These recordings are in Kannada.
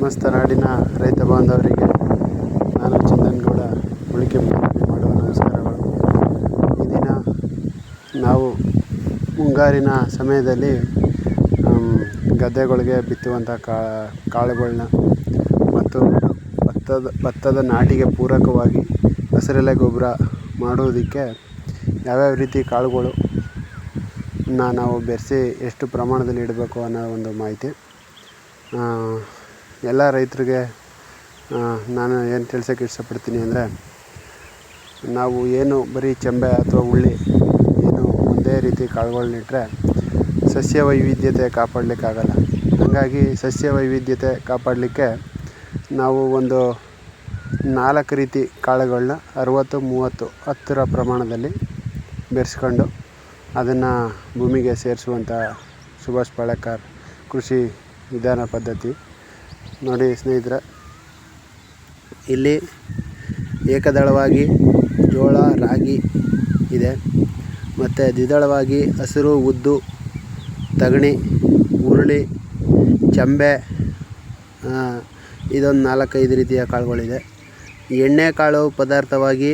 ಸಮಸ್ತ ನಾಡಿನ ರೈತ ಬಾಂಧವರಿಗೆ ನಾನು ಚಂದನಗೌಡ ಉಳಿಕೆಂಪಿ ಮಾಡುವ ನಮಸ್ಕಾರಗಳು. ಈ ದಿನ ನಾವು ಮುಂಗಾರಿನ ಸಮಯದಲ್ಲಿ ಗದ್ದೆಗಳಿಗೆ ಬಿತ್ತುವಂಥ ಕಾಳುಗಳನ್ನ ಮತ್ತು ಭತ್ತದ ನಾಟಿಗೆ ಪೂರಕವಾಗಿ ಹಸಿರೆಲೆ ಗೊಬ್ಬರ ಮಾಡುವುದಕ್ಕೆ ಯಾವ್ಯಾವ ರೀತಿ ಕಾಳುಗಳು ನಾವು ಬೆರೆಸಿ ಎಷ್ಟು ಪ್ರಮಾಣದಲ್ಲಿ ಇಡಬೇಕು ಅನ್ನೋ ಒಂದು ಮಾಹಿತಿ ಎಲ್ಲ ರೈತರಿಗೆ ನಾನು ಏನು ತಿಳಿಸೋಕ್ಕೆ ಇಷ್ಟಪಡ್ತೀನಿ ಅಂದರೆ, ನಾವು ಏನು ಬರೀ ಚೆಂಬೆ ಅಥವಾ ಉಳ್ಳಿ ಏನು ಒಂದೇ ರೀತಿ ಕಾಳುಗಳನ್ನಿಟ್ಟರೆ ಸಸ್ಯ ವೈವಿಧ್ಯತೆ ಕಾಪಾಡಲಿಕ್ಕಾಗಲ್ಲ. ಹಾಗಾಗಿ ಸಸ್ಯ ವೈವಿಧ್ಯತೆ ಕಾಪಾಡಲಿಕ್ಕೆ ನಾವು ಒಂದು 4 ರೀತಿ ಕಾಳುಗಳನ್ನ 60-30-10 ಪ್ರಮಾಣದಲ್ಲಿ ಬೆರೆಸ್ಕೊಂಡು ಅದನ್ನು ಭೂಮಿಗೆ ಸೇರಿಸುವಂಥ ಸುಭಾಷ್ ಪಾಳೇಕರ್ ಕೃಷಿ ವಿಧಾನ ಪದ್ಧತಿ. ನೋಡಿ ಸ್ನೇಹಿತರೆ, ಇಲ್ಲಿ ಏಕದಳವಾಗಿ ಜೋಳ, ರಾಗಿ ಇದೆ, ಮತ್ತು ದ್ವಿದಳವಾಗಿ ಹಸಿರು, ಉದ್ದು, ತಗಣಿ, ಹುರುಳಿ, ಚೆಂಬೆ, ಇದೊಂದು 4-5 ರೀತಿಯ ಕಾಳುಗಳಿದೆ. ಎಣ್ಣೆ ಕಾಳು ಪದಾರ್ಥವಾಗಿ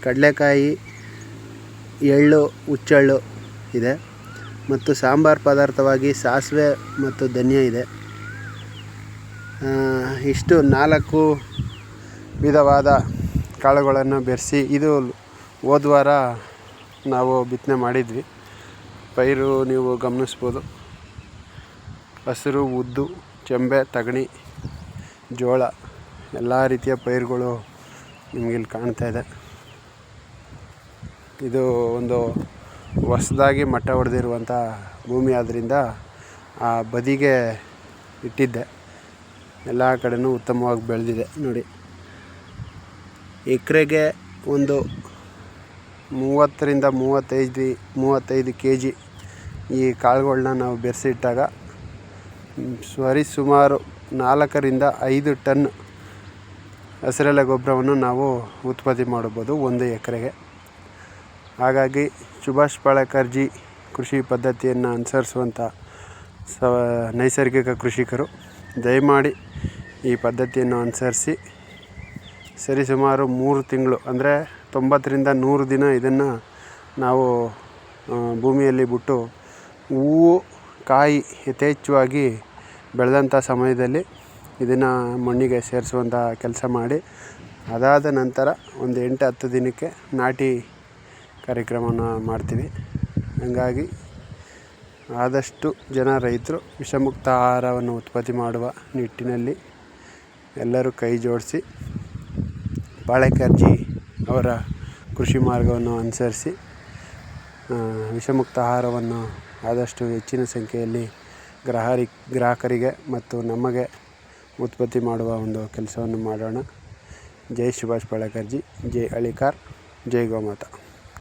ಕಡಲೆಕಾಯಿ, ಎಳ್ಳು, ಹುಚ್ಚೆಳ್ಳು ಇದೆ, ಮತ್ತು ಸಾಂಬಾರು ಪದಾರ್ಥವಾಗಿ ಸಾಸಿವೆ ಮತ್ತು ಧನಿಯಾ ಇದೆ. ಇಷ್ಟು 4 ವಿಧವಾದ ಕಾಳುಗಳನ್ನು ಬೆರೆಸಿ ಇದು ಹೋದ ವಾರ ನಾವು ಬಿತ್ತನೆ ಮಾಡಿದ್ವಿ. ಪೈರು ನೀವು ಗಮನಿಸ್ಬೋದು, ಹಸಿರು, ಉದ್ದು, ಚೆಂಬೆ, ತಗಣಿ, ಜೋಳ ಎಲ್ಲ ರೀತಿಯ ಪೈರುಗಳು ನಿಮಗಿಲ್ಲಿ ಕಾಣ್ತಾ ಇದೆ. ಇದು ಒಂದು ಹೊಸದಾಗಿ ಮಟ್ಟ ಹೊಡೆದಿರುವಂಥ ಭೂಮಿ ಆದ್ದರಿಂದ ಆ ಬದಿಗೆ ಇಟ್ಟಿದ್ದೆ. ಎಲ್ಲ ಕಡೆಯೂ ಉತ್ತಮವಾಗಿ ಬೆಳೆದಿದೆ. ನೋಡಿ, ಎಕರೆಗೆ ಒಂದು 30-35 kg ಈ ಕಾಳುಗಳನ್ನ ನಾವು ಬೆರೆಸಿಟ್ಟಾಗ ಸುಮಾರು 4-5 ಟನ್ ಹಸಿರೆಲೆ ಗೊಬ್ಬರವನ್ನು ನಾವು ಉತ್ಪತ್ತಿ ಮಾಡಬೋದು 1 ಎಕರೆಗೆ. ಹಾಗಾಗಿ ಸುಭಾಷ್ ಪಾಳೇಕರ್ ಜಿ ಕೃಷಿ ಪದ್ಧತಿಯನ್ನು ಅನುಸರಿಸುವಂಥ ನೈಸರ್ಗಿಕ ಕೃಷಿಕರು ದಯಮಾಡಿ ಈ ಪದ್ಧತಿಯನ್ನು ಅನುಸರಿಸಿ ಸರಿಸುಮಾರು 3 ತಿಂಗಳು ಅಂದರೆ 90-100 ದಿನ ಇದನ್ನು ನಾವು ಭೂಮಿಯಲ್ಲಿ ಬಿಟ್ಟು ಹೂವು ಕಾಯಿ ಯಥೇಚ್ಛವಾಗಿ ಬೆಳೆದಂಥ ಸಮಯದಲ್ಲಿ ಇದನ್ನು ಮಣ್ಣಿಗೆ ಸೇರಿಸುವಂಥ ಕೆಲಸ ಮಾಡಿ, ಅದಾದ ನಂತರ ಒಂದು 8-10 ದಿನಕ್ಕೆ ನಾಟಿ ಕಾರ್ಯಕ್ರಮವನ್ನು ಮಾಡ್ತೀವಿ. ಹಾಗಾಗಿ ಆದಷ್ಟು ಜನ ರೈತರು ವಿಷಮುಕ್ತ ಆಹಾರವನ್ನು ಉತ್ಪತ್ತಿ ಮಾಡುವ ನಿಟ್ಟಿನಲ್ಲಿ ಎಲ್ಲರೂ ಕೈ ಜೋಡಿಸಿ ಪಾಳೇಕರ್ ಜಿ ಅವರ ಕೃಷಿ ಮಾರ್ಗವನ್ನು ಅನುಸರಿಸಿ ವಿಷಮುಕ್ತ ಆಹಾರವನ್ನು ಆದಷ್ಟು ಹೆಚ್ಚಿನ ಸಂಖ್ಯೆಯಲ್ಲಿ ಗ್ರಾಹಕರಿಗೆ ಮತ್ತು ನಮಗೆ ಉತ್ಪತ್ತಿ ಮಾಡುವ ಒಂದು ಕೆಲಸವನ್ನು ಮಾಡೋಣ. ಜೈ ಸುಭಾಷ್ ಪಾಳೇಕರ್ ಜಿ, ಜೈ ಹಳ್ಳಿಕಾರ್, ಜೈ ಗೋಮಾತಾ.